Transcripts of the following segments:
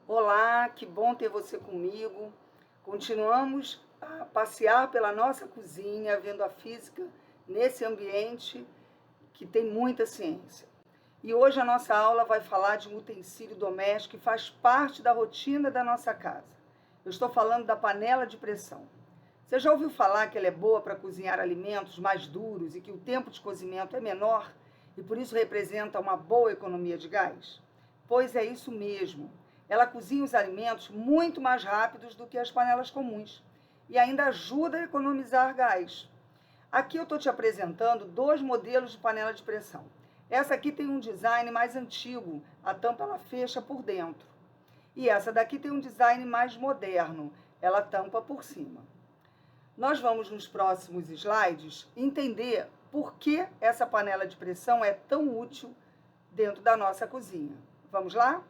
Olá, que bom ter você comigo. Continuamos a passear pela nossa cozinha, vendo a física nesse ambiente que tem muita ciência. E hoje a nossa aula vai falar de um utensílio doméstico que faz parte da rotina da nossa casa. Eu estou falando da panela de pressão. Você já ouviu falar que ela é boa para cozinhar alimentos mais duros e que o tempo de cozimento é menor e por isso representa uma boa economia de gás? Pois é isso mesmo. Ela cozinha os alimentos muito mais rápidos do que as panelas comuns e ainda ajuda a economizar gás. Aqui eu estou te apresentando dois modelos de panela de pressão. Essa aqui tem um design mais antigo, a tampa ela fecha por dentro. E essa daqui tem um design mais moderno, ela tampa por cima. Nós vamos nos próximos slides entender por que essa panela de pressão é tão útil dentro da nossa cozinha. Vamos lá?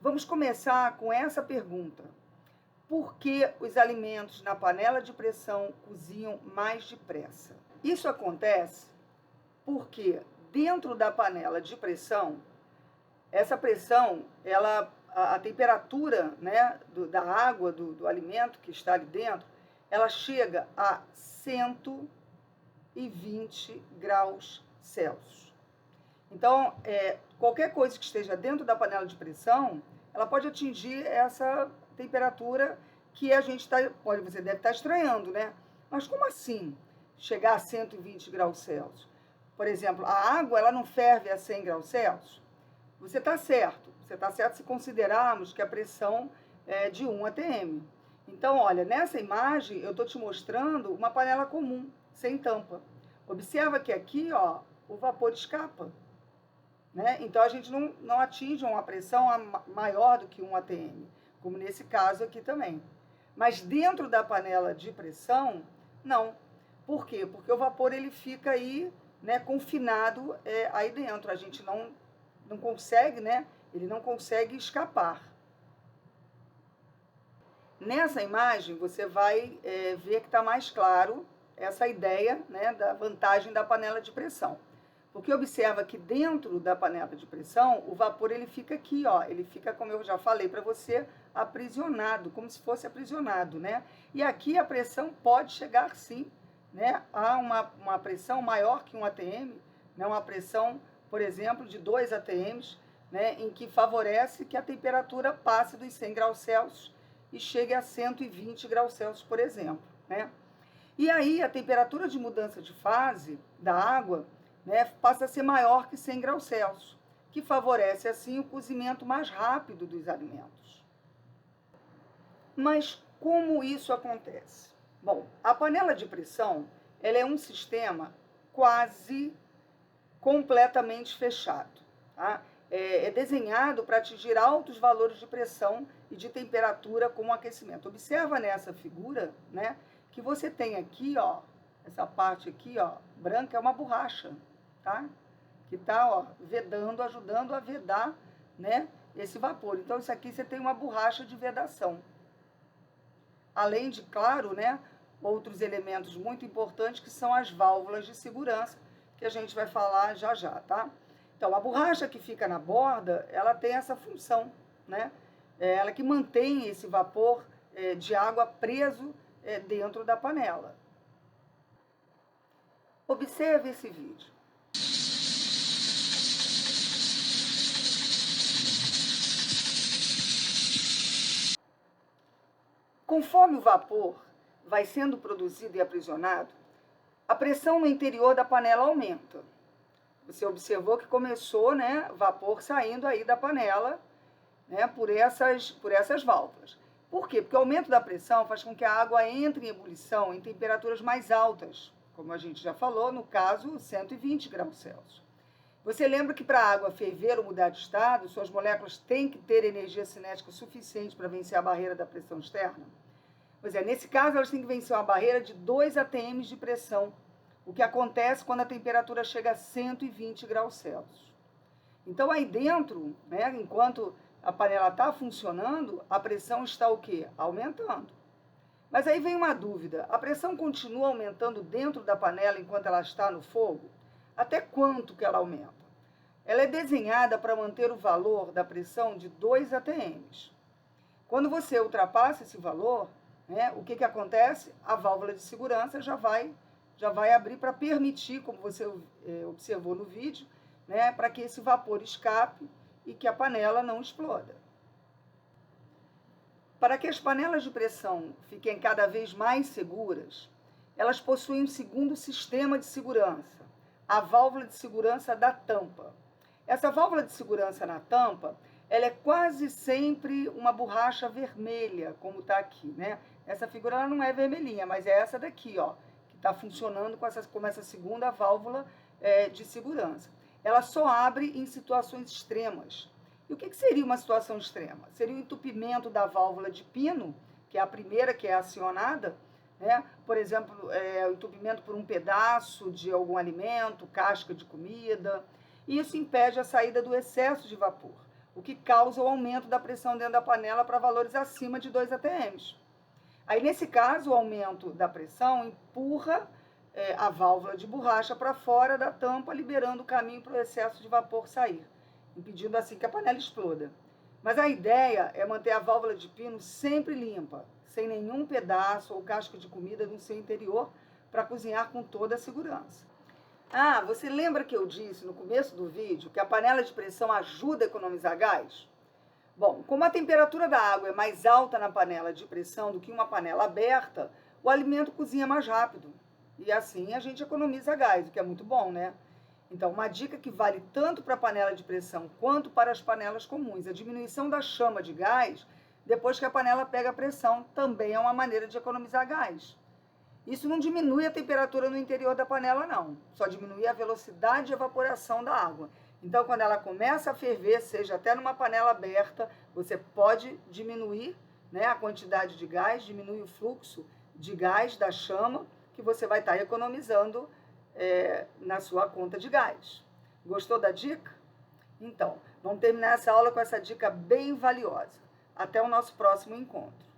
Vamos começar com essa pergunta. Por que os alimentos na panela de pressão cozinham mais depressa? Isso acontece porque dentro da panela de pressão, essa pressão, a temperatura, né, da água, do alimento que está ali dentro, ela chega a 120 graus Celsius. Então, qualquer coisa que esteja dentro da panela de pressão, ela pode atingir essa temperatura que a gente você deve estar estranhando, né? Mas como assim chegar a 120 graus Celsius? Por exemplo, a água ela não ferve a 100 graus Celsius? Você está certo se considerarmos que a pressão é de 1 atm. Então, olha, nessa imagem eu estou te mostrando uma panela comum, sem tampa. Observa que aqui, ó, o vapor escapa. Né? Então, a gente não atinge uma pressão maior do que 1 atm, como nesse caso aqui também. Mas dentro da panela de pressão, não. Por quê? Porque o vapor ele fica aí, né, confinado aí dentro. A gente não consegue, né? Ele não consegue escapar. Nessa imagem, você vai ver que está mais claro essa ideia, né, da vantagem da panela de pressão. Porque observa que dentro da panela de pressão, o vapor ele fica aqui, ó, ele fica, como eu já falei para você, aprisionado, como se fosse aprisionado, né? E aqui a pressão pode chegar, sim, né, a uma pressão maior que 1 atm, né, uma pressão, por exemplo, de 2 atms, né, em que favorece que a temperatura passe dos 100 graus Celsius e chegue a 120 graus Celsius, por exemplo, né? E aí a temperatura de mudança de fase da água, né, passa a ser maior que 100 graus Celsius, que favorece assim o cozimento mais rápido dos alimentos. Mas como isso acontece? Bom, a panela de pressão, ela é um sistema quase completamente fechado, tá? É desenhado para atingir altos valores de pressão e de temperatura com o aquecimento. Observa nessa figura, né, que você tem aqui, ó, essa parte aqui, ó, branca, é uma borracha, tá? Que tá, ó, vedando, ajudando a vedar, né, esse vapor. Então, isso aqui você tem uma borracha de vedação. Além de, claro, né, outros elementos muito importantes que são as válvulas de segurança, que a gente vai falar já já, tá? Então, a borracha que fica na borda, ela tem essa função, né? Ela que mantém esse vapor de água preso dentro da panela. Observe esse vídeo. Conforme o vapor vai sendo produzido e aprisionado, a pressão no interior da panela aumenta. Você observou que começou, né, vapor saindo aí da panela, né, por essas válvulas. Por quê? Porque o aumento da pressão faz com que a água entre em ebulição em temperaturas mais altas, como a gente já falou, no caso, 120 graus Celsius. Você lembra que para a água ferver ou mudar de estado, suas moléculas têm que ter energia cinética suficiente para vencer a barreira da pressão externa? Pois é, nesse caso, elas têm que vencer uma barreira de 2 atm de pressão, o que acontece quando a temperatura chega a 120 graus Celsius. Então, aí dentro, né, enquanto a panela está funcionando, a pressão está o quê? Aumentando. Mas aí vem uma dúvida, a pressão continua aumentando dentro da panela enquanto ela está no fogo? Até quanto que ela aumenta? Ela é desenhada para manter o valor da pressão de 2 atms. Quando você ultrapassa esse valor, né, o que acontece? A válvula de segurança já vai abrir para permitir, como você observou no vídeo, né, para que esse vapor escape e que a panela não exploda. Para que as panelas de pressão fiquem cada vez mais seguras, elas possuem um segundo sistema de segurança, a válvula de segurança da tampa. Essa válvula de segurança na tampa, ela é quase sempre uma borracha vermelha, como está aqui, né? Essa figura ela não é vermelhinha, mas é essa daqui, ó, que está funcionando como essa segunda válvula de segurança. Ela só abre em situações extremas. E o que seria uma situação extrema? Seria o entupimento da válvula de pino, que é a primeira que é acionada, né? Por exemplo, o entupimento por um pedaço de algum alimento, casca de comida. E isso impede a saída do excesso de vapor, o que causa o aumento da pressão dentro da panela para valores acima de 2 atm. Aí, nesse caso, o aumento da pressão empurra a válvula de borracha para fora da tampa, liberando o caminho para o excesso de vapor sair, impedindo assim que a panela exploda. Mas a ideia é manter a válvula de pino sempre limpa, sem nenhum pedaço ou casca de comida no seu interior, para cozinhar com toda a segurança. Ah, você lembra que eu disse no começo do vídeo que a panela de pressão ajuda a economizar gás? Bom, como a temperatura da água é mais alta na panela de pressão do que uma panela aberta, o alimento cozinha mais rápido. E assim a gente economiza gás, o que é muito bom, né? Então, uma dica que vale tanto para a panela de pressão quanto para as panelas comuns: a diminuição da chama de gás depois que a panela pega a pressão também é uma maneira de economizar gás. Isso não diminui a temperatura no interior da panela, não. Só diminui a velocidade de evaporação da água. Então, quando ela começa a ferver, seja até numa panela aberta, você pode diminuir, né, a quantidade de gás, diminui o fluxo de gás da chama, que você vai estar economizando na sua conta de gás. Gostou da dica? Então, vamos terminar essa aula com essa dica bem valiosa. Até o nosso próximo encontro.